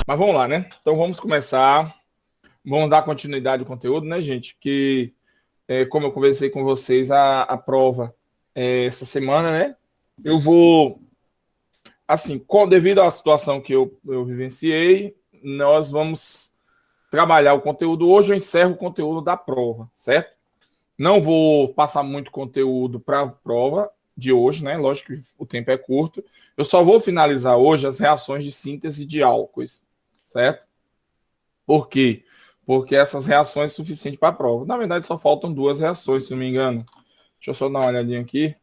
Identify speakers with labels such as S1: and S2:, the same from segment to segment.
S1: Mas vamos lá, né? Então vamos começar. Vamos dar continuidade ao conteúdo, né, gente? Que, como eu conversei com vocês, a prova essa semana, né? Eu vou, assim, devido à situação que eu vivenciei, nós vamos trabalhar o conteúdo. Hoje eu encerro o conteúdo da prova, certo? Não vou passar muito conteúdo para a prova de hoje, né? Lógico que o tempo é curto. Eu só vou finalizar hoje as reações de síntese de álcoois, certo? Por quê? Porque essas reações são suficientes para a prova. Na verdade, só faltam duas reações, se não me engano. Deixa eu só dar uma olhadinha aqui.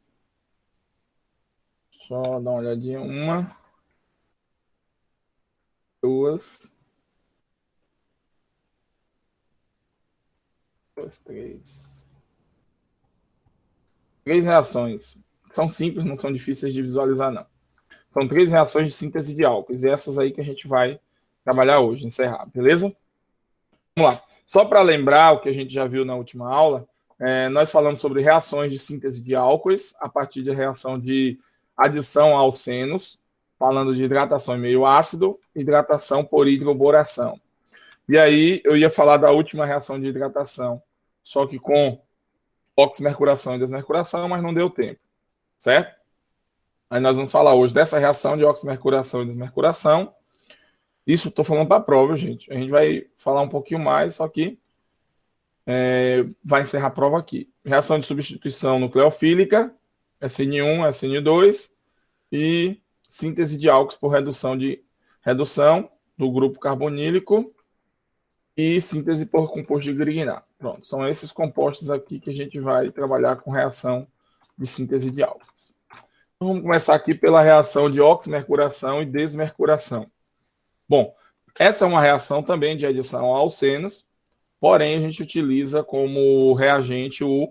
S1: Só dar uma olhadinha. Uma, duas, duas, três. Três reações. São simples, não são difíceis de visualizar, não. São três reações de síntese de álcools. E essas aí que a gente vai trabalhar hoje, encerrar, beleza? Vamos lá. Só para lembrar o que a gente já viu na última aula, nós falamos sobre reações de síntese de álcoois a partir de reação de adição a alcenos, falando de hidratação em meio ácido, hidratação por hidroboração. E aí eu ia falar da última reação de hidratação, só que com oximercuração e desmercuração, mas não deu tempo, certo? Aí nós vamos falar hoje dessa reação de oximercuração e desmercuração. Isso estou falando para a prova, gente. A gente vai falar um pouquinho mais, só que vai encerrar a prova aqui. Reação de substituição nucleofílica, SN1, SN2 e síntese de álcools por redução do grupo carbonílico e síntese por composto de Grignard. Pronto, são esses compostos aqui que a gente vai trabalhar com reação de síntese de álcools. Então, vamos começar aqui pela reação de oximercuração e desmercuração. Bom, essa é uma reação também de adição a alcenos, porém a gente utiliza como reagente o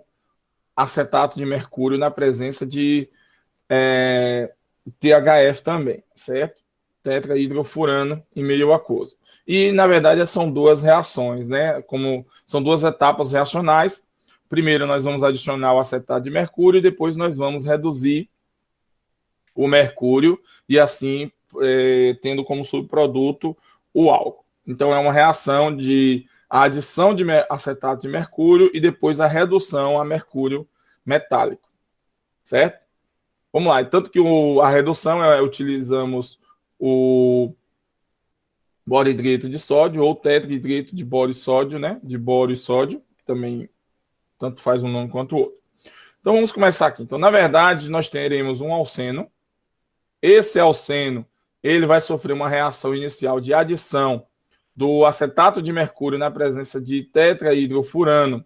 S1: acetato de mercúrio na presença de THF também, certo? Tetrahidrofurano em meio aquoso. E, na verdade, são duas reações, né? Como são duas etapas reacionais. Primeiro, nós vamos adicionar o acetato de mercúrio e depois nós vamos reduzir o mercúrio e, assim, tendo como subproduto o álcool. Então, é uma reação de adição de acetato de mercúrio e depois a redução a mercúrio metálico, certo? Vamos lá, tanto que a redução utilizamos o boro-hidreto de sódio ou tetrahidreto de boro e sódio, né? De boro e sódio, que também tanto faz um nome quanto o outro. Então vamos começar aqui. Então, na verdade, nós teremos um alceno. Esse alceno, ele vai sofrer uma reação inicial de adição do acetato de mercúrio na presença de tetrahidrofurano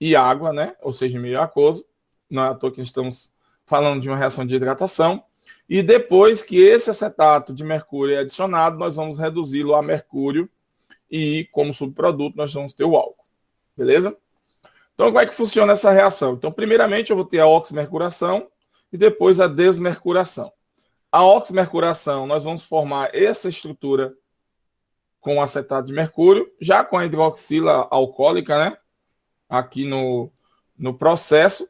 S1: e água, né? Ou seja, meio aquoso. Não é à toa que estamos falando de uma reação de hidratação. E depois que esse acetato de mercúrio é adicionado, nós vamos reduzi-lo a mercúrio e, como subproduto, nós vamos ter o álcool. Beleza? Então, como é que funciona essa reação? Então, primeiramente, eu vou ter a oximercuração e depois a desmercuração. A oximercuração, nós vamos formar essa estrutura com acetato de mercúrio, já com a hidroxila alcoólica, né? Aqui no processo.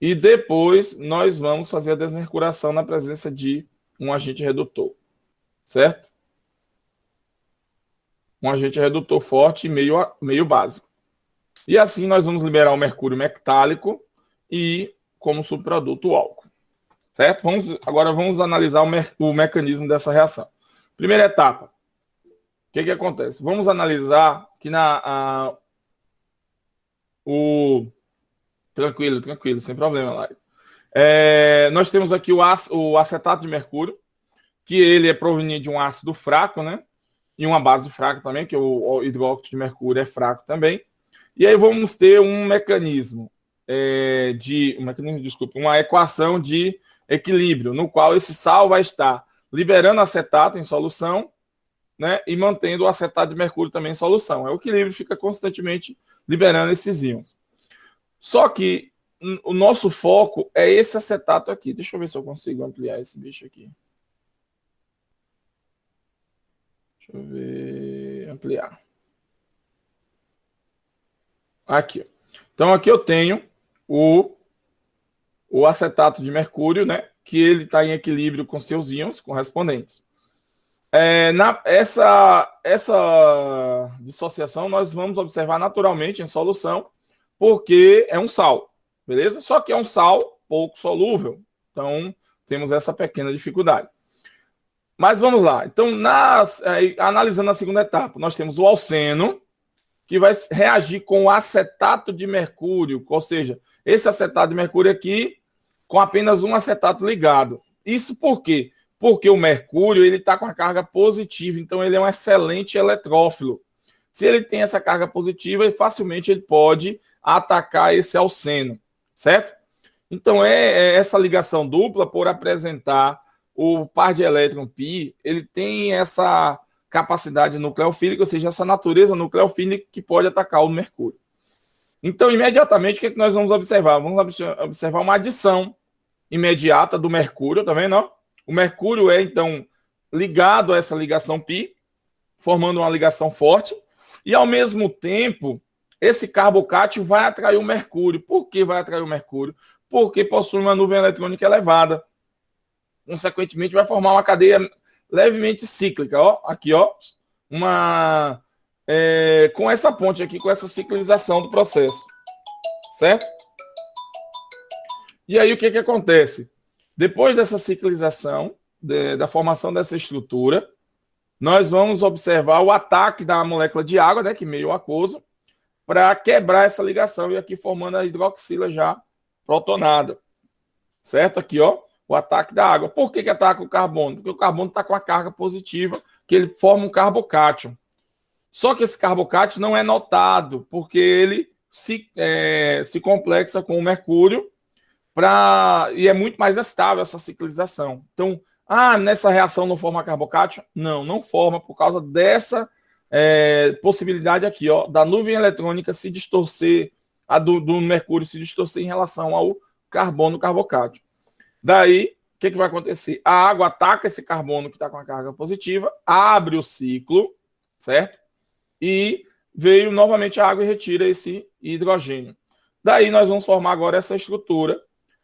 S1: E depois nós vamos fazer a desmercuração na presença de um agente redutor, certo? Um agente redutor forte e meio básico. E assim nós vamos liberar o mercúrio metálico e, como subproduto, o álcool, certo? Agora vamos analisar o mecanismo dessa reação. Primeira etapa. O que acontece? Vamos analisar que tranquilo, sem problema, Lai. Nós temos aqui o acetato de mercúrio, que ele é proveniente de um ácido fraco, né? E uma base fraca também, que o hidróxido de mercúrio é fraco também. E aí vamos ter um mecanismo uma equação de equilíbrio, no qual esse sal vai estar liberando acetato em solução, né? E mantendo o acetato de mercúrio também em solução. O equilíbrio fica constantemente liberando esses íons. Só que o nosso foco é esse acetato aqui. Deixa eu ver se eu consigo ampliar esse bicho aqui. Deixa eu ver. Ampliar. Aqui. Então, aqui eu tenho o acetato de mercúrio, né? Que ele está em equilíbrio com seus íons correspondentes. Essa dissociação nós vamos observar naturalmente em solução, porque é um sal, beleza? Só que é um sal pouco solúvel, então temos essa pequena dificuldade. Mas vamos lá. Então, analisando a segunda etapa, nós temos o alceno, que vai reagir com o acetato de mercúrio, ou seja, esse acetato de mercúrio aqui com apenas um acetato ligado. Isso por quê? Porque o mercúrio ele está com a carga positiva, então ele é um excelente eletrófilo. Se ele tem essa carga positiva, facilmente ele pode atacar esse alceno, certo? Então essa ligação dupla, por apresentar o par de elétron π, ele tem essa capacidade nucleofílica, ou seja, essa natureza nucleofílica que pode atacar o mercúrio. Então, imediatamente, o que, é que nós vamos observar? Vamos observar uma adição imediata do mercúrio, tá vendo? Ó? O mercúrio é, então, ligado a essa ligação π, formando uma ligação forte, e, ao mesmo tempo, esse carbocátio vai atrair o mercúrio. Por que vai atrair o mercúrio? Porque possui uma nuvem eletrônica elevada. Consequentemente, vai formar uma cadeia levemente cíclica, ó, aqui, ó, com essa ponte aqui, com essa ciclização do processo, certo? E aí o que acontece? Depois dessa ciclização, da formação dessa estrutura, nós vamos observar o ataque da molécula de água, né, que é meio aquoso, para quebrar essa ligação e aqui formando a hidroxila já protonada, certo? Aqui, ó, o ataque da água. Por que ataca o carbono? Porque o carbono está com a carga positiva, que ele forma um carbocátion. Só que esse carbocátion não é notado, porque ele se complexa com o mercúrio e é muito mais estável essa ciclização. Então, nessa reação não forma carbocátion? Não forma por causa dessa possibilidade aqui, ó, da nuvem eletrônica se distorcer, do mercúrio se distorcer em relação ao carbono carbocátion. Daí, o que vai acontecer? A água ataca esse carbono que está com a carga positiva, abre o ciclo, certo? E veio novamente a água e retira esse hidrogênio. Daí nós vamos formar agora essa estrutura,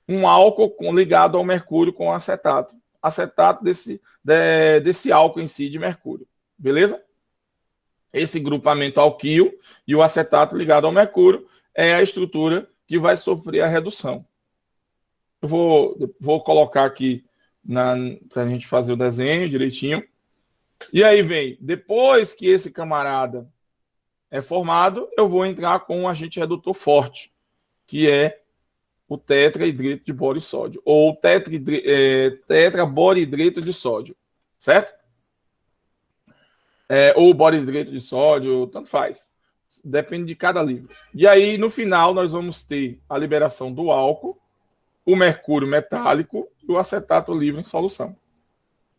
S1: um álcool ligado ao mercúrio com acetato. Acetato desse álcool em si de mercúrio. Beleza? Esse grupamento alquil e o acetato ligado ao mercúrio é a estrutura que vai sofrer a redução. Eu vou colocar aqui para a gente fazer o desenho direitinho. E aí vem, depois que esse camarada é formado, eu vou entrar com um agente redutor forte, que é o tetrahidreto de boro e sódio, ou tetraboridreto de sódio, certo? Ou boridreto de sódio, tanto faz. Depende de cada livro. E aí, no final, nós vamos ter a liberação do álcool, o mercúrio metálico e o acetato livre em solução.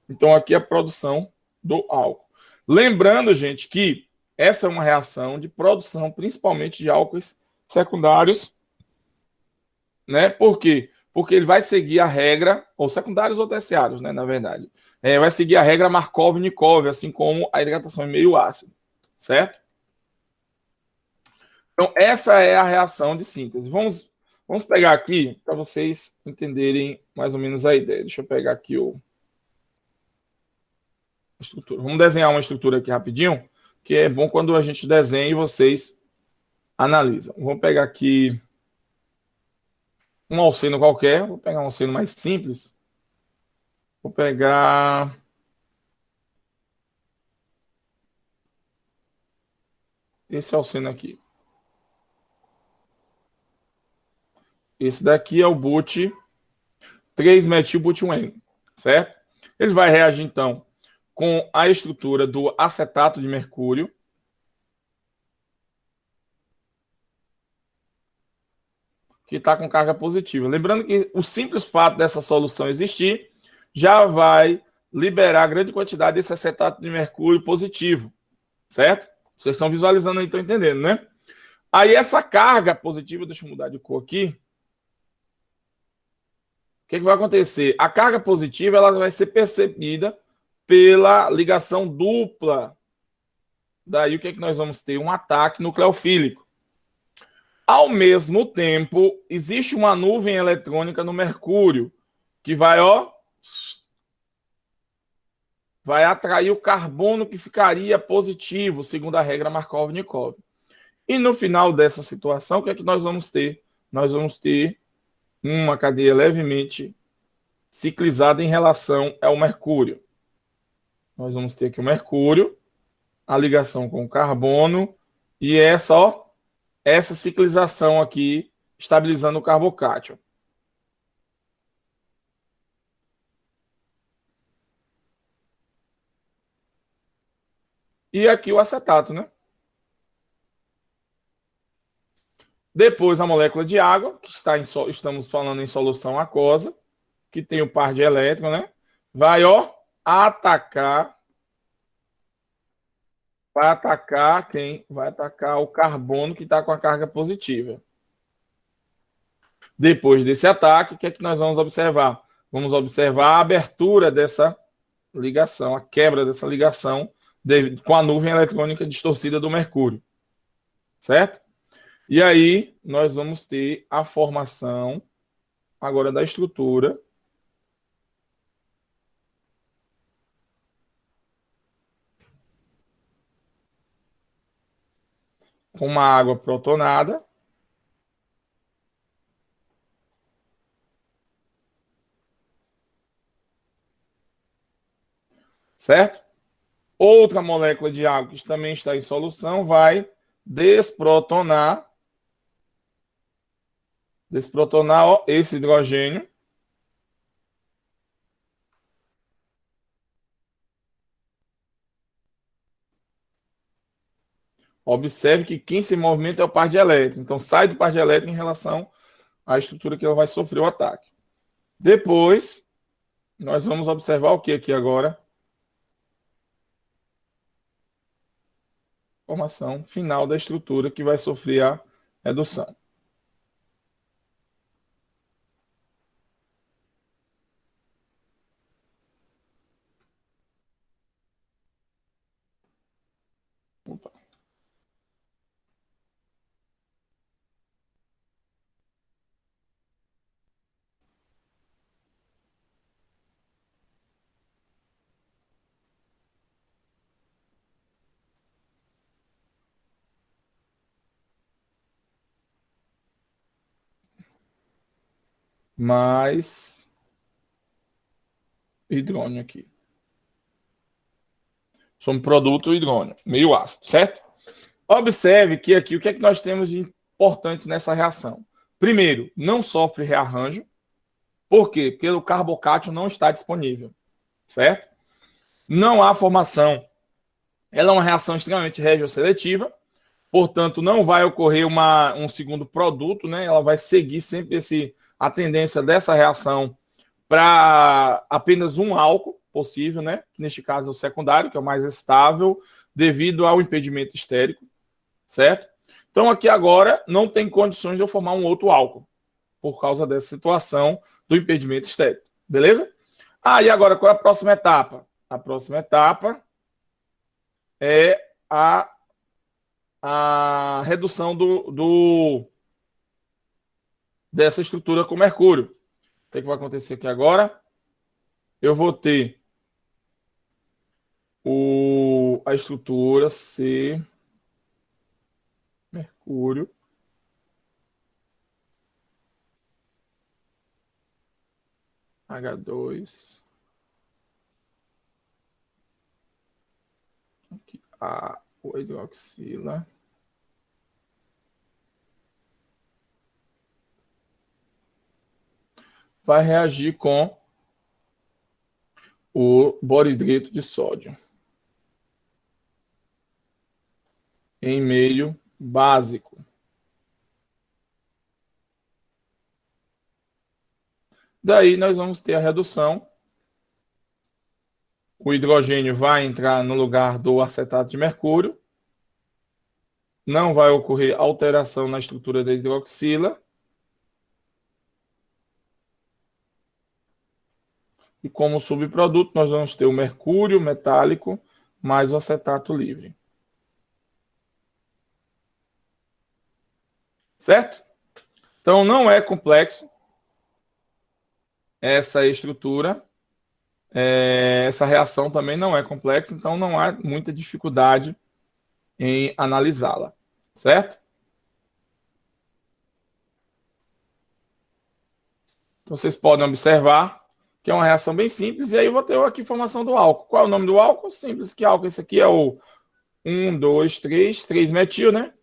S1: Então, aqui é a produção do álcool. Lembrando, gente, que essa é uma reação de produção, principalmente de álcoois secundários, né? Por quê? Porque ele vai seguir a regra, ou secundários ou terciários, né? Na verdade. Vai seguir a regra Markov-Nikov, assim como a hidratação em meio ácido, certo? Então, essa é a reação de síntese. Vamos pegar aqui para vocês entenderem mais ou menos a ideia. Deixa eu pegar aqui a estrutura. Vamos desenhar uma estrutura aqui rapidinho, que é bom quando a gente desenha e vocês analisam. Vamos pegar aqui um alceno qualquer. Vou pegar um alceno mais simples. Vou pegar esse alceno aqui. Esse daqui é o but 3-metil-but-1-N, certo? Ele vai reagir, então, com a estrutura do acetato de mercúrio, que está com carga positiva. Lembrando que o simples fato dessa solução existir já vai liberar grande quantidade desse acetato de mercúrio positivo, certo? Vocês estão visualizando aí, estão entendendo, né? Aí essa carga positiva, deixa eu mudar de cor aqui. O que vai acontecer? A carga positiva ela vai ser percebida pela ligação dupla. Daí o que nós vamos ter? Um ataque nucleofílico. Ao mesmo tempo, existe uma nuvem eletrônica no mercúrio, que vai, ó, vai atrair o carbono que ficaria positivo, segundo a regra Markov-Nikov. E no final dessa situação, o que é que nós vamos ter? Nós vamos ter uma cadeia levemente ciclizada em relação ao mercúrio. Nós vamos ter aqui o mercúrio, a ligação com o carbono e essa ciclização aqui estabilizando o carbocátio. E aqui o acetato, né? Depois a molécula de água, que estamos falando em solução aquosa, que tem o par de elétron, né? Vai, atacar. Vai atacar quem? Vai atacar o carbono que está com a carga positiva. Depois desse ataque, o que é que nós vamos observar? Vamos observar a abertura dessa ligação, a quebra dessa ligação com a nuvem eletrônica distorcida do mercúrio. Certo? E aí, nós vamos ter a formação agora da estrutura com uma água protonada, certo? Outra molécula de água que também está em solução vai desprotonar esse hidrogênio. Observe que quem se movimenta é o par de elétron. Então, sai do par de elétron em relação à estrutura que ela vai sofrer o ataque. Depois, nós vamos observar o que aqui agora? Formação final da estrutura que vai sofrer a redução. Opa. Mais hidrônio aqui. Somos produto hidrônio, meio ácido, certo? Observe que aqui o que é que nós temos de importante nessa reação. Primeiro, não sofre rearranjo. Por quê? Porque o carbocátio não está disponível, certo? Não há formação. Ela é uma reação extremamente regioseletiva, portanto, não vai ocorrer um segundo produto, né? Ela vai seguir sempre a tendência dessa reação para apenas um álcool possível, né? Neste caso, é o secundário, que é o mais estável, devido ao impedimento estérico, certo? Então, aqui agora não tem condições de eu formar um outro álcool, por causa dessa situação do impedimento estérico, beleza? E agora, qual é a próxima etapa? A próxima etapa é a redução dessa estrutura com mercúrio. O que vai acontecer aqui agora? Eu vou ter a estrutura C, mercúrio, H2, aqui, o hidroxila, vai reagir com o boridrito de sódio em meio básico. Daí nós vamos ter a redução. O hidrogênio vai entrar no lugar do acetato de mercúrio. Não vai ocorrer alteração na estrutura da hidroxila. E como subproduto, nós vamos ter o mercúrio metálico mais o acetato livre. Certo? Então, não é complexo essa estrutura. essa reação também não é complexa, então não há muita dificuldade em analisá-la, certo? Então vocês podem observar que é uma reação bem simples, e aí eu vou ter aqui a formação do álcool. Qual é o nome do álcool? Simples, que álcool? Esse aqui é o 1, 2, 3 metil, né?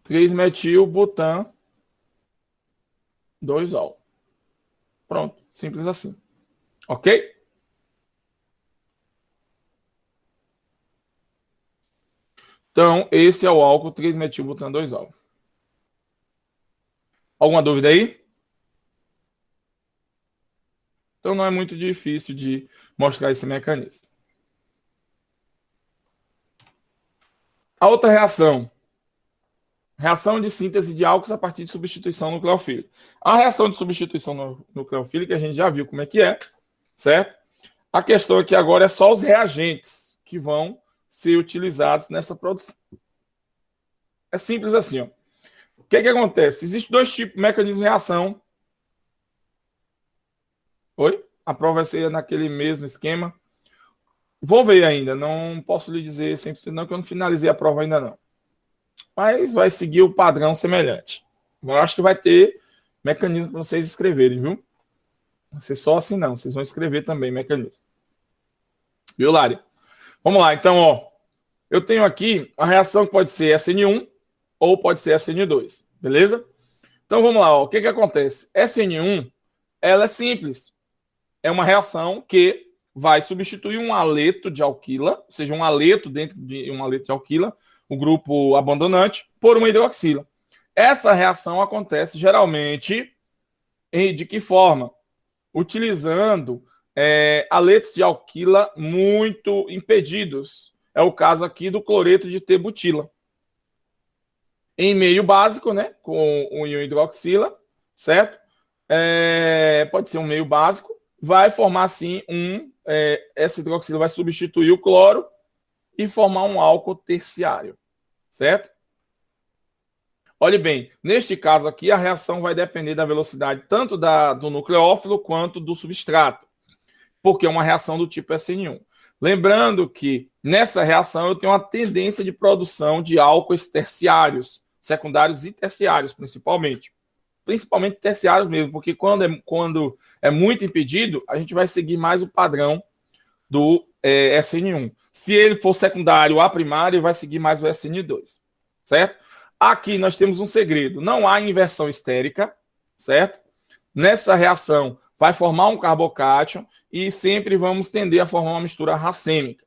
S1: 3 metil, butan, 2 ol. Pronto, simples assim. Ok? Então, esse é o álcool 3-metil-butan 2-ol. Alguma dúvida aí? Então, não é muito difícil de mostrar esse mecanismo. A outra reação. Reação de síntese de álcools a partir de substituição nucleofílica. A reação de substituição nucleofílica, a gente já viu como é que é, certo? A questão aqui agora é só os reagentes que vão ser utilizados nessa produção. É simples assim, ó. O que acontece? Existem dois tipos de mecanismo de reação. Oi? A prova vai ser naquele mesmo esquema. Vou ver ainda, não posso lhe dizer 100% não, que eu não finalizei a prova ainda não. Mas vai seguir o padrão semelhante. Eu acho que vai ter mecanismo para vocês escreverem, viu? Não vai ser só assim não, vocês vão escrever também mecanismo. Viu, Lari? Vamos lá, então, ó. Eu tenho aqui a reação que pode ser SN1 ou pode ser SN2, beleza? Então vamos lá, ó. O que acontece? SN1, ela é simples. É uma reação que vai substituir um aleto de alquila, ou seja, um aleto dentro de um aleto de alquila, o grupo abandonante, por uma hidroxila. Essa reação acontece geralmente de que forma? Utilizando aletos de alquila muito impedidos. É o caso aqui do cloreto de T-butila. Em meio básico, né, com o íon hidroxila, certo? Pode ser um meio básico, vai formar assim essa hidroxila vai substituir o cloro e formar um álcool terciário, certo? Olhe bem, neste caso aqui a reação vai depender da velocidade tanto do nucleófilo quanto do substrato, porque é uma reação do tipo SN1. Lembrando que nessa reação eu tenho uma tendência de produção de álcoois terciários, secundários e terciários principalmente terciários mesmo, porque quando é muito impedido, a gente vai seguir mais o padrão do SN1. Se ele for secundário a primário, vai seguir mais o SN2, certo? Aqui nós temos um segredo, não há inversão estérica, certo? Nessa reação vai formar um carbocátion e sempre vamos tender a formar uma mistura racêmica.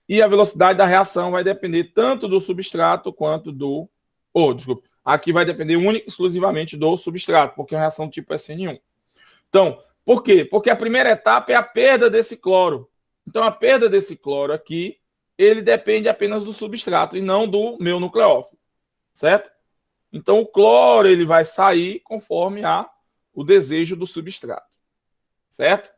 S1: E a velocidade da reação vai depender tanto do substrato quanto do... desculpa. Aqui vai depender única e exclusivamente do substrato, porque é uma reação do tipo SN1. Então, por quê? Porque a primeira etapa é a perda desse cloro. Então, a perda desse cloro aqui, ele depende apenas do substrato e não do meu nucleófilo, certo? Então, o cloro ele vai sair conforme o desejo do substrato, certo?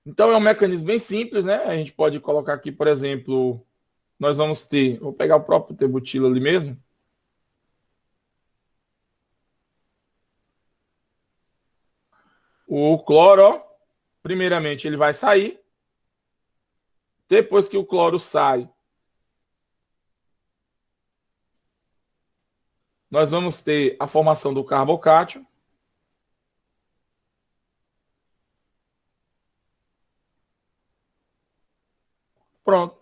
S1: Então, é um mecanismo bem simples, né? A gente pode colocar aqui, por exemplo, nós vamos ter, vou pegar o próprio T-butila ali mesmo. O cloro, ó, primeiramente, ele vai sair. Depois que o cloro sai, nós vamos ter a formação do carbocátion. Pronto.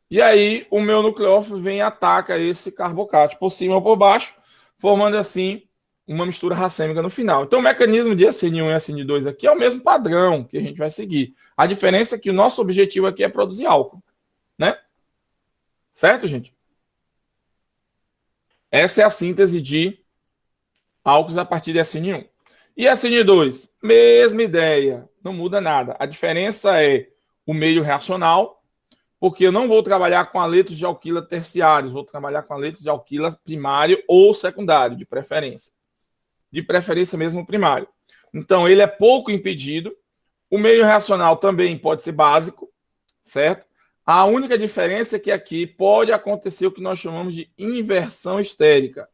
S1: E aí, o meu nucleófilo vem e ataca esse carbocátion por cima ou por baixo, formando assim uma mistura racêmica no final. Então, o mecanismo de SN1 e SN2 aqui é o mesmo padrão que a gente vai seguir. A diferença é que o nosso objetivo aqui é produzir álcool, né? Certo, gente? Essa é a síntese de álcools a partir de SN1. E SN2, mesma ideia, não muda nada. A diferença é o meio reacional, porque eu não vou trabalhar com aletos de alquila terciários, vou trabalhar com aletos de alquila primário ou secundário, de preferência. De preferência mesmo primário. Então, ele é pouco impedido. O meio reacional também pode ser básico, certo? A única diferença é que aqui pode acontecer o que nós chamamos de inversão estérica.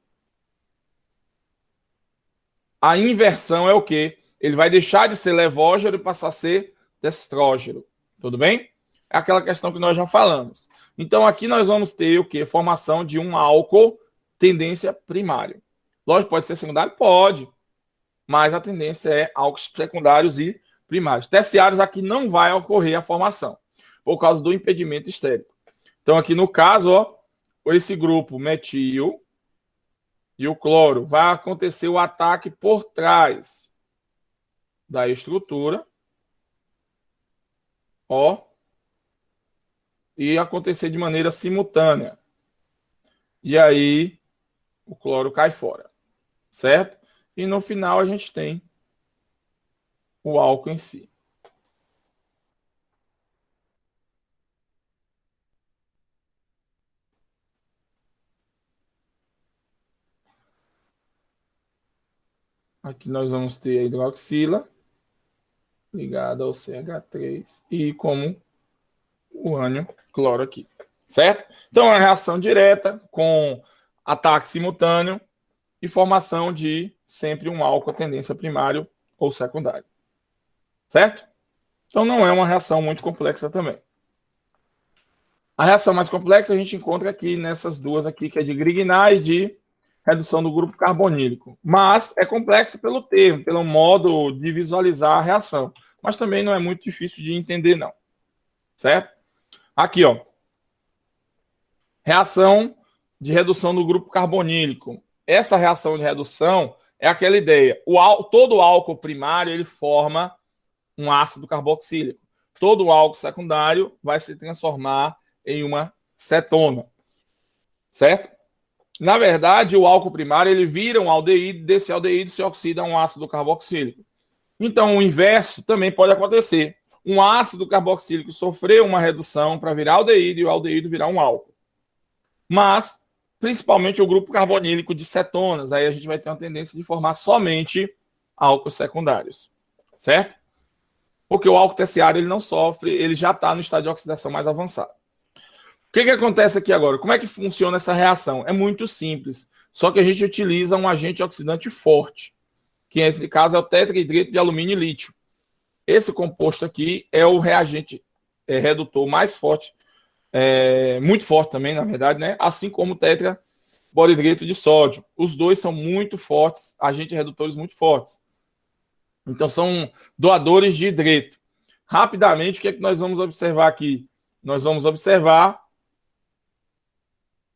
S1: A inversão é o quê? Ele vai deixar de ser levógero e passar a ser destrógeno. Tudo bem? É aquela questão que nós já falamos. Então, aqui nós vamos ter o quê? Formação de um álcool, tendência primária. Lógico, pode ser secundário? Pode. Mas a tendência é álcools secundários e primários. Terciários aqui não vai ocorrer a formação, por causa do impedimento estérico. Então, aqui no caso, ó, esse grupo metil e o cloro, vai acontecer o ataque por trás da estrutura, ó, e acontecer de maneira simultânea. E aí, o cloro cai fora, certo? E no final a gente tem o álcool em si. Aqui nós vamos ter a hidroxila ligada ao CH3 e como urânio cloro aqui, certo? Então é uma reação direta com ataque simultâneo e formação de sempre um álcool tendência primário ou secundário, certo? Então não é uma reação muito complexa também. A reação mais complexa a gente encontra aqui nessas duas aqui, que é de Grignard e de redução do grupo carbonílico. Mas é complexa pelo termo, pelo modo de visualizar a reação. Mas também não é muito difícil de entender, não. Certo? Aqui, ó. Reação de redução do grupo carbonílico. Essa reação de redução é aquela ideia. Todo álcool primário ele forma um ácido carboxílico. Todo álcool secundário vai se transformar em uma cetona. Certo? Na verdade, o álcool primário ele vira um aldeído, desse aldeído se oxida um ácido carboxílico. Então, o inverso também pode acontecer. Um ácido carboxílico sofreu uma redução para virar aldeído e o aldeído virar um álcool. Mas, principalmente o grupo carbonílico de cetonas, aí a gente vai ter uma tendência de formar somente álcools secundários. Certo? Porque o álcool terciário ele não sofre, ele já está no estado de oxidação mais avançado. O que acontece aqui agora? Como é que funciona essa reação? É muito simples, só que a gente utiliza um agente oxidante forte, que nesse caso é o tetrahidreto de alumínio e lítio. Esse composto aqui é o reagente redutor mais forte, muito forte também, na verdade, né? Assim como o tetraborohidreto de sódio. Os dois são muito fortes, agentes redutores muito fortes. Então, são doadores de hidreto. Rapidamente, o que é que nós vamos observar aqui? Nós vamos observar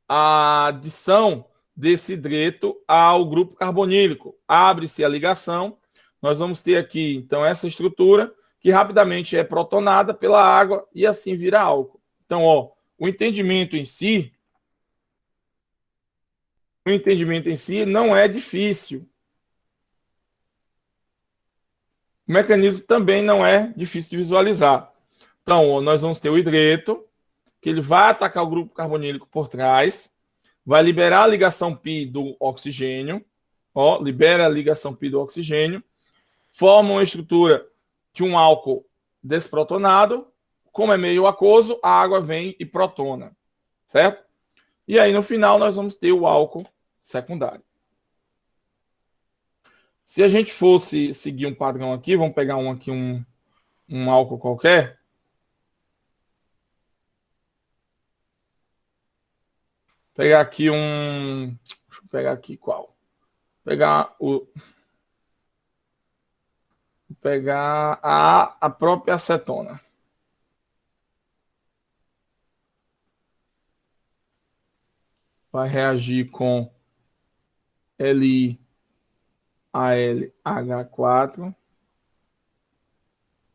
S1: a adição desse hidreto ao grupo carbonílico. Abre-se a ligação. Nós vamos ter aqui, então, essa estrutura que rapidamente é protonada pela água e assim vira álcool. Então, ó, o entendimento em si não é difícil. O mecanismo também não é difícil de visualizar. Então, ó, nós vamos ter o hidreto, que ele vai atacar o grupo carbonílico por trás, vai liberar a ligação π do oxigênio, ó, libera a ligação π do oxigênio, forma uma estrutura de um álcool desprotonado, como é meio aquoso, a água vem e protona, certo? E aí no final nós vamos ter o álcool secundário. Se a gente fosse seguir um padrão aqui, vamos pegar um álcool qualquer. Pegar aqui Deixa eu pegar aqui qual? Pegar a própria acetona. Vai reagir com LiAlH4,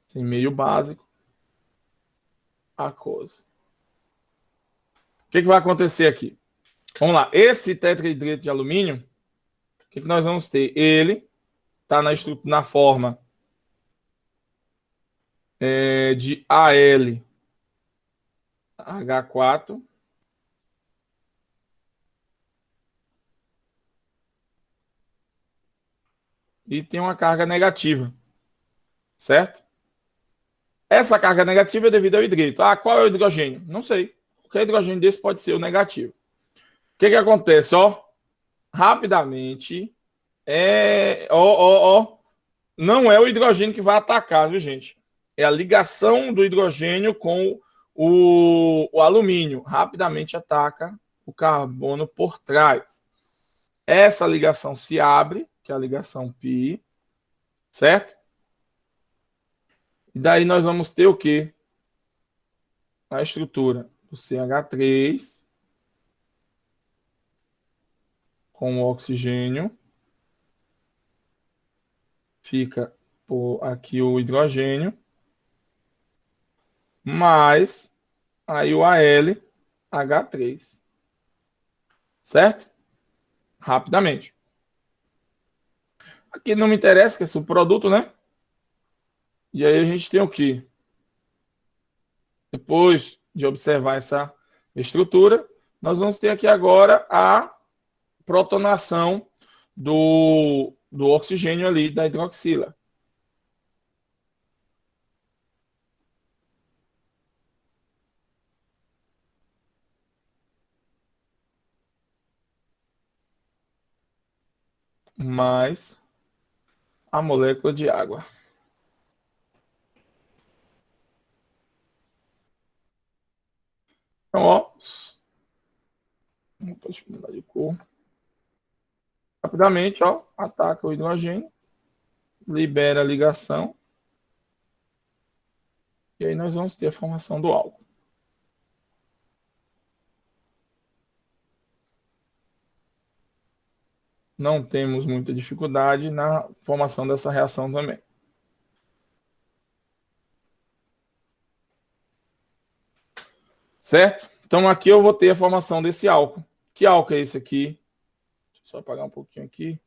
S1: sem meio básico, aquoso. O que vai acontecer aqui? Vamos lá. Esse tetrahidreto de alumínio, o que nós vamos ter? Ele está na forma de AlH4. E tem uma carga negativa. Certo? Essa carga negativa é devido ao hidreto. Ah, qual é o hidrogênio? Não sei. Qualquer hidrogênio desse pode ser o negativo. O que acontece? Ó, rapidamente, Não é o hidrogênio que vai atacar, viu, gente? É a ligação do hidrogênio com o alumínio. Rapidamente ataca o carbono por trás. Essa ligação se abre, que é a ligação π, certo? E daí nós vamos ter o quê? A estrutura do CH3 com o oxigênio. Fica por aqui o hidrogênio. Mais aí o AlH3. Certo? Rapidamente. Aqui não me interessa, que é subproduto, né? E aí a gente tem o quê? Depois de observar essa estrutura, nós vamos ter aqui agora a protonação do oxigênio ali da hidroxila. Mais a molécula de água. Então, ó, não pode mudar de cor. Rapidamente, ó, ataca o hidrogênio, libera a ligação, e aí nós vamos ter a formação do álcool. Não temos muita dificuldade na formação dessa reação também. Certo? Então aqui eu vou ter a formação desse álcool. Que álcool é esse aqui? Deixa eu só apagar um pouquinho aqui.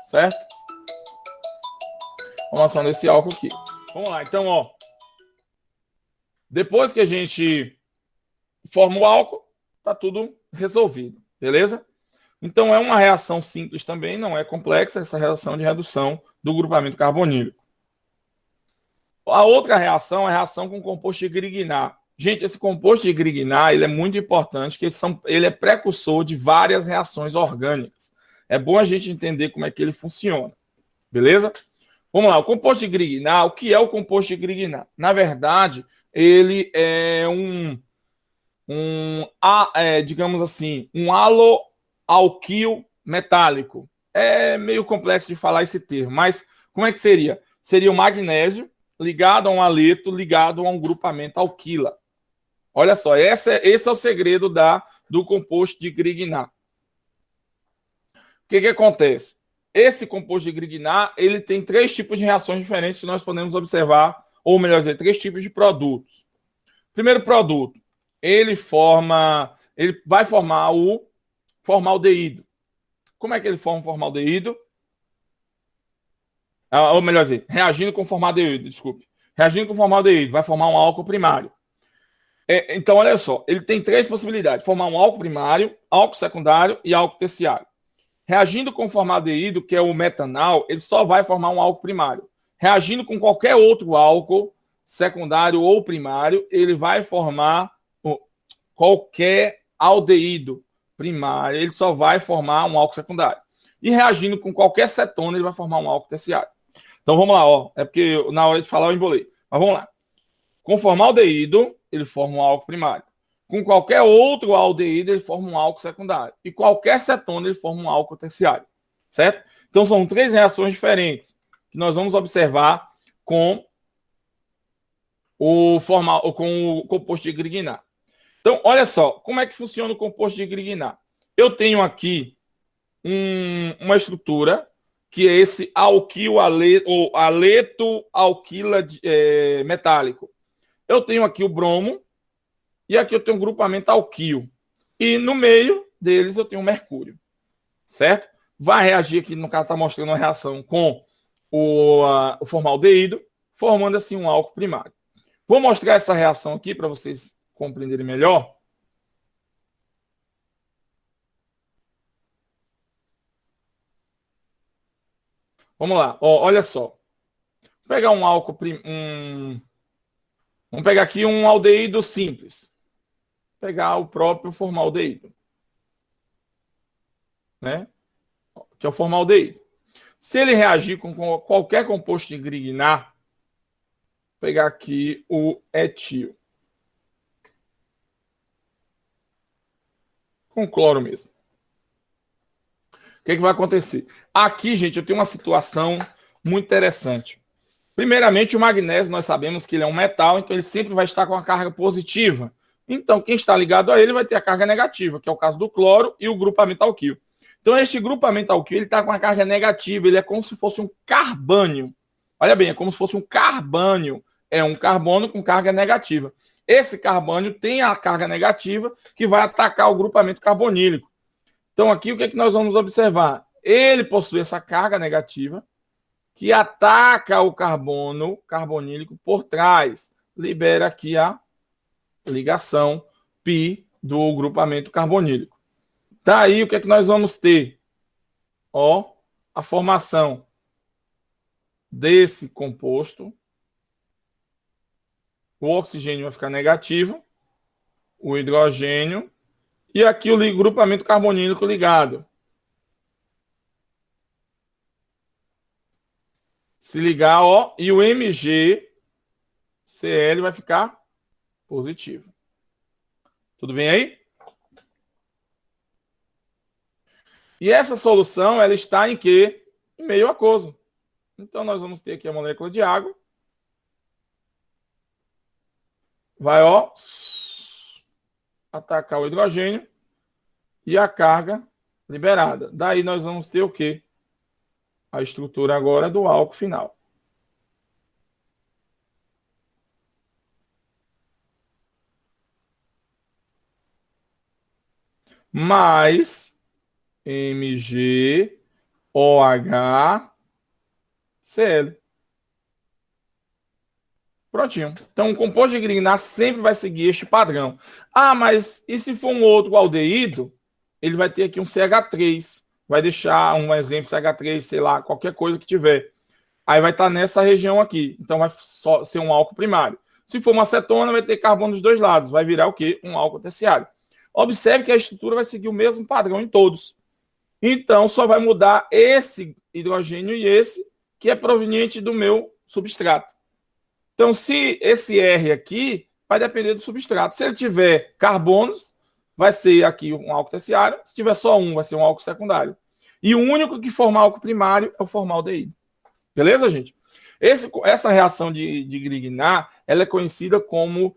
S1: Certo? Formação desse álcool aqui. Vamos lá, então, ó. Depois que a gente forma o álcool, tá tudo resolvido, beleza? Então é uma reação simples também, não é complexa essa reação de redução do grupamento carbonílico. A outra reação é a reação com composto de Grignard. Gente, esse composto de Grignard ele é muito importante, que ele é precursor de várias reações orgânicas. É bom a gente entender como é que ele funciona, beleza? Vamos lá, o composto de Grignard, o que é o composto de Grignard? Na verdade, ele é digamos assim, um haloalquil metálico. É meio complexo de falar esse termo, mas como é que seria? Seria o magnésio ligado a um haleto, ligado a um grupamento alquila. Olha só, esse é o segredo do composto de Grignard. O que acontece? Esse composto de Grignard, ele tem 3 tipos de reações diferentes que nós podemos observar, ou melhor dizer, 3 tipos de produtos. Primeiro produto, ele vai formar o formaldeído. Como é que ele forma o formaldeído? Ou melhor dizer, reagindo com formaldeído, desculpe. Reagindo com formaldeído, vai formar um álcool primário. Então, olha só, ele tem 3 possibilidades: formar um álcool primário, álcool secundário e álcool terciário. Reagindo com formaldeído, que é o metanal, ele só vai formar um álcool primário. Reagindo com qualquer outro álcool, secundário ou primário, ele vai formar qualquer aldeído primário, ele só vai formar um álcool secundário. E reagindo com qualquer cetona, ele vai formar um álcool terciário. Então vamos lá, ó. É porque na hora de falar eu embolei. Mas vamos lá. Com formaldeído, ele forma um álcool primário. Com qualquer outro aldeído, ele forma um álcool secundário. E qualquer cetona, ele forma um álcool terciário. Certo? Então são 3 reações diferentes que nós vamos observar com o composto de Grignard. Então, olha só, como é que funciona o composto de Grignard? Eu tenho aqui uma estrutura que é esse alquil ou aleto alquila metálico. Eu tenho aqui o bromo e aqui eu tenho um grupamento alquil. E no meio deles eu tenho o mercúrio. Certo? Vai reagir aqui, no caso está mostrando uma reação com o formaldeído, formando assim um álcool primário. Vou mostrar essa reação aqui para vocês compreenderem melhor. Vamos lá, ó, olha só. Vou pegar um álcool, vamos pegar aqui um aldeído simples. pegar o próprio formaldeído, né? Que é o formaldeído. Se ele reagir com qualquer composto de Grignard, pegar aqui o etil. Com cloro mesmo. O que vai acontecer? Aqui, gente, eu tenho uma situação muito interessante. Primeiramente, o magnésio, nós sabemos que ele é um metal, então ele sempre vai estar com a carga positiva. Então, quem está ligado a ele vai ter a carga negativa, que é o caso do cloro e o grupamento alquil. Então, este grupamento alquil, ele está com a carga negativa, ele é como se fosse um carbânio. Olha bem, é como se fosse um carbânio. É um carbono com carga negativa. Esse carbônio tem a carga negativa que vai atacar o grupamento carbonílico. Então, aqui, o que é que nós vamos observar? Ele possui essa carga negativa que ataca o carbono carbonílico por trás. Libera aqui a ligação π do grupamento carbonílico. Daí, o que é que nós vamos ter? Ó, a formação desse composto. O oxigênio vai ficar negativo, o hidrogênio, e aqui o grupamento carbonílico ligado. Se ligar, ó, e o MgCl vai ficar positivo. Tudo bem aí? E essa solução, ela está em quê? Em meio aquoso. Então, nós vamos ter aqui a molécula de água. Vai, ó, atacar o hidrogênio e a carga liberada. Daí nós vamos ter o quê? A estrutura agora do álcool final. Mais MgOHCl. Prontinho. Então, o composto de Grignard sempre vai seguir este padrão. Ah, mas e se for um outro aldeído? Ele vai ter aqui um CH3. Vai deixar um exemplo, CH3, sei lá, qualquer coisa que tiver. Aí vai estar nessa região aqui. Então, vai só ser um álcool primário. Se for uma acetona, vai ter carbono dos dois lados. Vai virar o quê? Um álcool terciário. Observe que a estrutura vai seguir o mesmo padrão em todos. Então, só vai mudar esse hidrogênio e esse, que é proveniente do meu substrato. Então, se esse R aqui, vai depender do substrato. Se ele tiver carbonos, vai ser aqui um álcool terciário. Se tiver só um, vai ser um álcool secundário. E o único que forma álcool primário é o formaldeído. Beleza, gente? Essa reação de Grignard, ela é conhecida como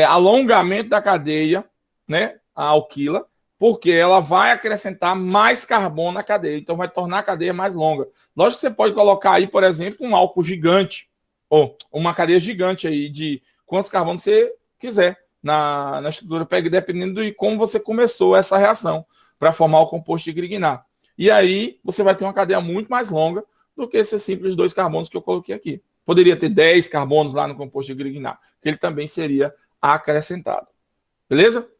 S1: alongamento da cadeia, né, a alquila, porque ela vai acrescentar mais carbono na cadeia. Então, vai tornar a cadeia mais longa. Lógico que você pode colocar aí, por exemplo, um álcool gigante, ou uma cadeia gigante aí de quantos carbonos você quiser na estrutura, dependendo de como você começou essa reação para formar o composto de Grignard. E aí você vai ter uma cadeia muito mais longa do que esses simples 2 carbonos que eu coloquei aqui. Poderia ter 10 carbonos lá no composto de Grignard, que ele também seria acrescentado. Beleza?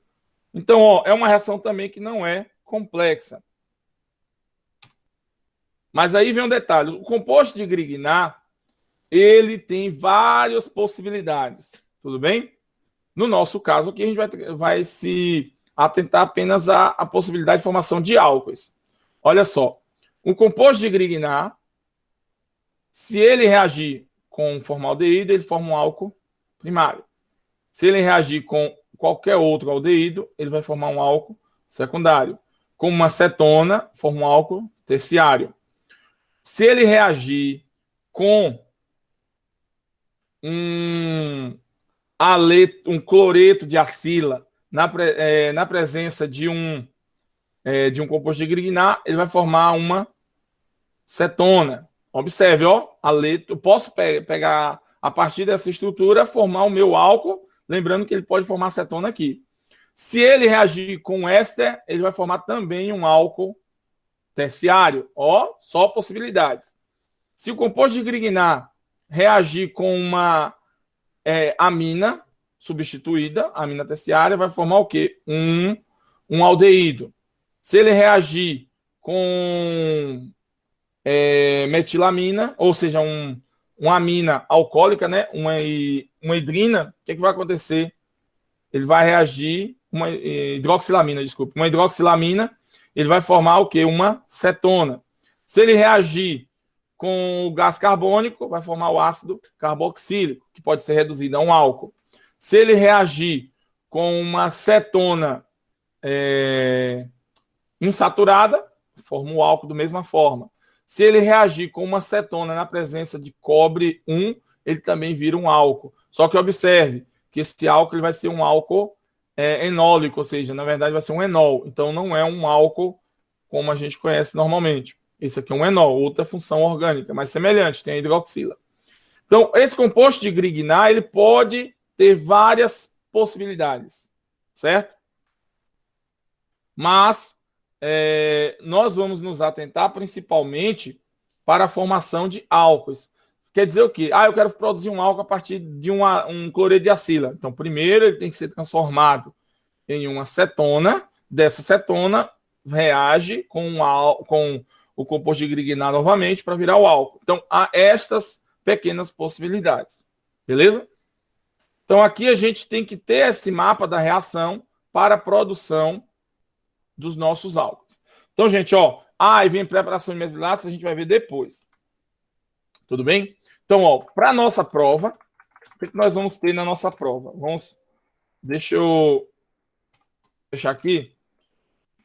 S1: Então, ó, é uma reação também que não é complexa. Mas aí vem um detalhe. O composto de Grignard, ele tem várias possibilidades, tudo bem? No nosso caso aqui, a gente vai se atentar apenas à possibilidade de formação de álcoois. Olha só, o composto de Grignard, se ele reagir com formaldeído, ele forma um álcool primário. Se ele reagir com qualquer outro aldeído, ele vai formar um álcool secundário. Com uma cetona, forma um álcool terciário. Se ele reagir com um cloreto de acila na presença de um composto de Grignard, ele vai formar uma cetona. Observe, ó, eu posso pegar a partir dessa estrutura, formar o meu álcool, lembrando que ele pode formar cetona aqui. Se ele reagir com éster, ele vai formar também um álcool terciário. Ó, só possibilidades. Se o composto de Grignard reagir com uma amina substituída, amina terciária, vai formar o quê? Um aldeído. Se ele reagir com metilamina, ou seja, uma amina alcoólica, né? Uma hidrina, o que vai acontecer? Ele vai reagir uma hidroxilamina, desculpe, uma hidroxilamina, ele vai formar o quê? Uma cetona. Se ele reagir com o gás carbônico, vai formar o ácido carboxílico, que pode ser reduzido a um álcool. Se ele reagir com uma cetona insaturada, forma o álcool da mesma forma. Se ele reagir com uma cetona na presença de cobre 1, ele também vira um álcool. Só que observe que esse álcool ele vai ser um álcool enólico, ou seja, na verdade vai ser um enol. Então não é um álcool como a gente conhece normalmente. Esse aqui é um enol, outra função orgânica, mas semelhante, tem a hidroxila. Então, esse composto de Grignard, ele pode ter várias possibilidades, certo? Mas nós vamos nos atentar principalmente para a formação de álcoois. Quer dizer o quê? Eu quero produzir um álcool a partir de um cloreto de acila. Então, primeiro ele tem que ser transformado em uma cetona. Dessa cetona reage com o composto de Grignard novamente para virar o álcool. Então, há estas pequenas possibilidades. Beleza? Então, aqui a gente tem que ter esse mapa da reação para a produção dos nossos álcools. Então, gente, e vem preparação de mesilatos, a gente vai ver depois. Tudo bem? Então, para a nossa prova, o que nós vamos ter na nossa prova? Deixa eu fechar aqui.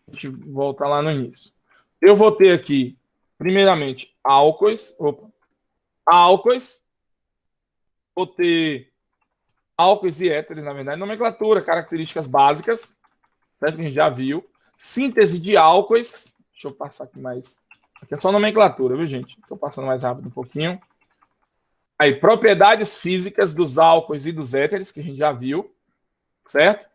S1: A gente volta lá no início. Eu vou ter aqui, primeiramente, álcoois. Vou ter álcoois e éteres, na verdade, nomenclatura, características básicas, certo? Que a gente já viu. Síntese de álcoois. Deixa eu passar aqui mais. Aqui é só nomenclatura, viu, gente? Estou passando mais rápido um pouquinho. Aí, propriedades físicas dos álcoois e dos éteres, que a gente já viu, certo?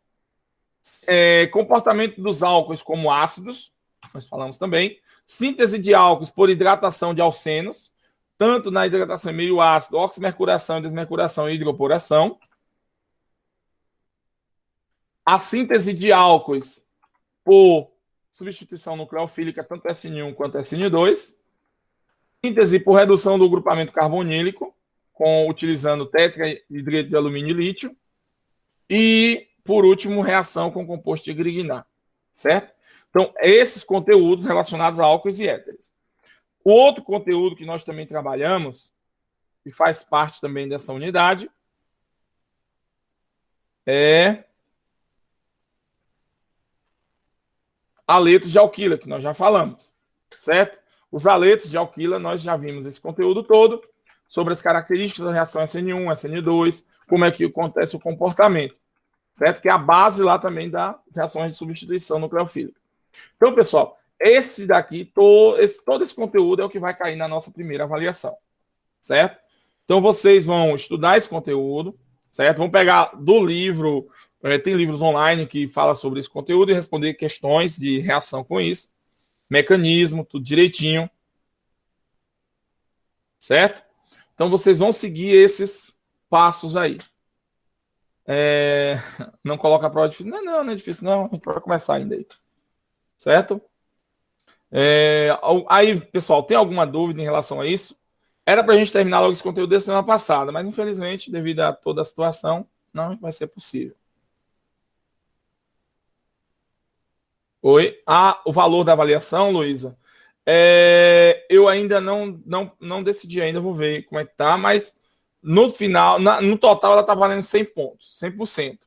S1: Comportamento dos álcoois como ácidos, nós falamos também. Síntese de álcoois por hidratação de alcenos, tanto na hidratação em meio ácido, oximercuração, desmercuração e hidroporação. A síntese de álcoois por substituição nucleofílica, tanto SN1 quanto SN2. Síntese por redução do grupamento carbonílico, utilizando tetrahidreto de alumínio e lítio. E, por último, reação com composto de Grignard, certo? Então, esses conteúdos relacionados a álcoois e éteres. O outro conteúdo que nós também trabalhamos, e faz parte também dessa unidade, é aletos de alquila, que nós já falamos, certo? Os aletos de alquila, nós já vimos esse conteúdo todo, sobre as características da reação SN1, SN2, como é que acontece o comportamento, certo? Que é a base lá também das reações de substituição nucleofílica. Então, pessoal, esse daqui, todo esse conteúdo é o que vai cair na nossa primeira avaliação, certo? Então, vocês vão estudar esse conteúdo, certo? Vão pegar do livro, tem livros online que falam sobre esse conteúdo e responder questões de reação com isso, mecanismo, tudo direitinho, certo? Então, vocês vão seguir esses passos aí. Não coloca a prova difícil. Não é difícil, não. A gente vai começar ainda aí. Certo? Aí, pessoal, tem alguma dúvida em relação a isso? Era para a gente terminar logo esse conteúdo da semana passada, mas infelizmente, devido a toda a situação, não vai ser possível. Oi? O valor da avaliação, Luísa? Eu ainda não decidi ainda, vou ver como é que tá, mas no final, no total, ela está valendo 100 pontos, 100%.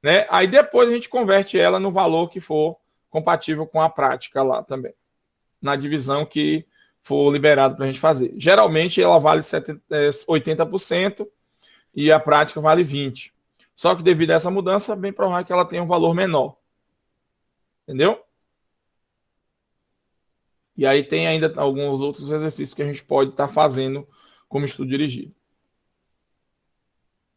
S1: Né? Aí depois a gente converte ela no valor que for compatível com a prática lá também, na divisão que for liberado para a gente fazer. Geralmente ela vale 80% e a prática vale 20%. Só que devido a essa mudança, é bem provável que ela tenha um valor menor. Entendeu? E aí tem ainda alguns outros exercícios que a gente pode estar fazendo como estudo dirigido.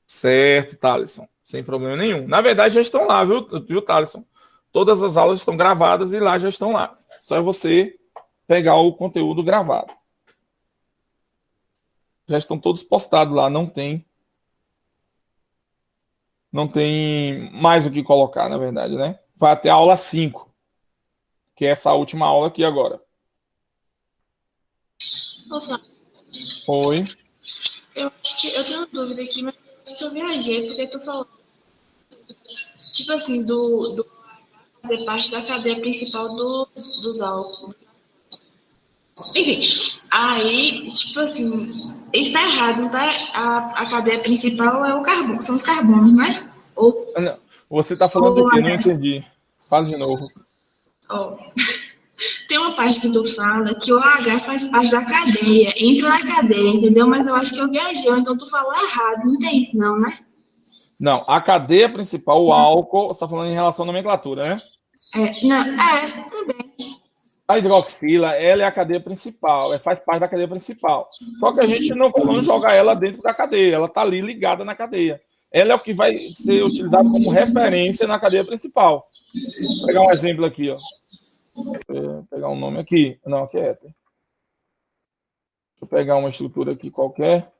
S1: Certo, Thaleson. Sem problema nenhum. Na verdade, já estão lá, viu, Thaleson? Todas as aulas estão gravadas e lá já estão lá. Só é você pegar o conteúdo gravado. Já estão todos postados lá, não tem mais o que colocar, na verdade, né? Vai até a aula 5, que é essa última aula aqui agora.
S2: Opa.
S1: Oi.
S2: Eu acho que eu tenho uma dúvida aqui, mas acho que eu viajei, porque tu falou tipo assim, do fazer parte da cadeia principal dos álcools. Enfim, aí, tipo assim, está errado, não tá? A cadeia principal é o carbono, são os carbonos, né? Ou,
S1: Ah, não. Você está falando de
S2: ou
S1: quê? Não entendi. Fala de novo.
S2: ó, tem uma parte que tu fala que o OH faz parte da cadeia, entra na cadeia, entendeu? Mas eu acho que eu viajei, então tu falou errado, não tem isso não, né?
S1: Não, a cadeia principal, o álcool, você está falando em relação à nomenclatura, né?
S2: Não, também.
S1: A hidroxila, ela é a cadeia principal, faz parte da cadeia principal. Só que a gente não joga ela dentro da cadeia, ela está ali ligada na cadeia. Ela é o que vai ser utilizado como referência na cadeia principal. Vou pegar um exemplo aqui, ó. Vou pegar um nome aqui. Não, aqui é éter. Deixa eu pegar uma estrutura aqui qualquer.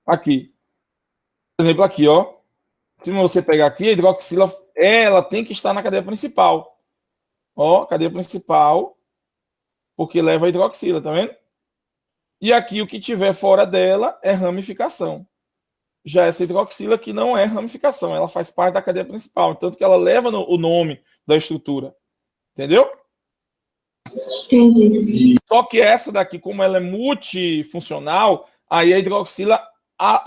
S1: Aqui. Por exemplo, aqui, ó. Se você pegar aqui, a hidroxila, ela tem que estar na cadeia principal. Ó, cadeia principal, porque leva a hidroxila, tá vendo? E aqui o que tiver fora dela é ramificação. Já essa hidroxila aqui não é ramificação, ela faz parte da cadeia principal, tanto que ela leva o nome da estrutura. Entendeu?
S2: Entendi.
S1: Só que essa daqui, como ela é multifuncional, aí a hidroxila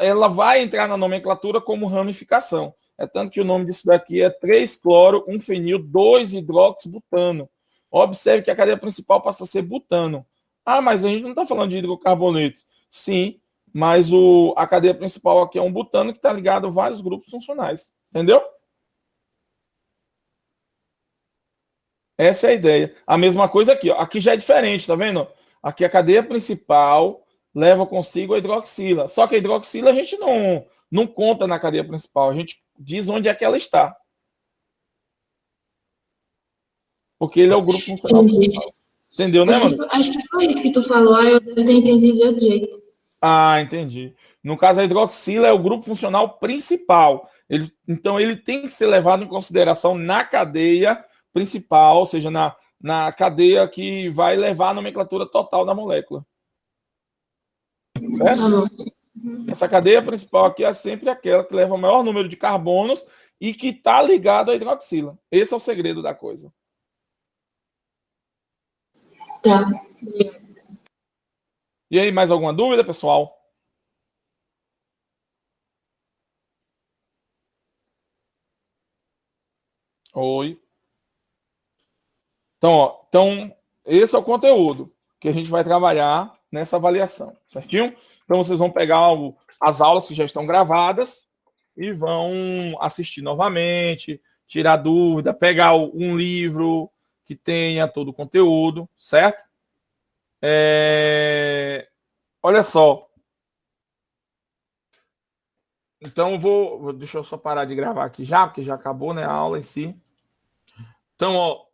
S1: ela vai entrar na nomenclatura como ramificação. É tanto que o nome disso daqui é 3-cloro-1-fenil 2-hidroxibutano. Observe que a cadeia principal passa a ser butano. Ah, mas a gente não está falando de hidrocarbonetos. Sim, mas a cadeia principal aqui é um butano que está ligado a vários grupos funcionais. Entendeu? Essa é a ideia. A mesma coisa aqui, ó. Aqui já é diferente, tá vendo? Aqui a cadeia principal leva consigo a hidroxila. Só que a hidroxila a gente não conta na cadeia principal, a gente diz onde é que ela está. Porque ele é o grupo funcional
S2: Entendi.
S1: principal. Entendeu, né, mano?
S2: Acho que foi isso que tu falou, aí eu devo ter entendido de outro jeito.
S1: Ah, entendi. No caso, a hidroxila é o grupo funcional principal. Então, ele tem que ser levado em consideração na cadeia principal, ou seja, na cadeia que vai levar a nomenclatura total da molécula. Certo?
S2: Tá bom.
S1: Essa cadeia principal aqui é sempre aquela que leva o maior número de carbonos e que está ligado à hidroxila. Esse é o segredo da coisa.
S2: Tá.
S1: E aí, mais alguma dúvida, pessoal? Oi. Então, esse é o conteúdo que a gente vai trabalhar nessa avaliação, certinho? Então, vocês vão pegar as aulas que já estão gravadas e vão assistir novamente, tirar dúvida, pegar um livro que tenha todo o conteúdo, certo? Olha só. Então, deixa eu só parar de gravar aqui já, porque já acabou, né, a aula em si. Então, ó,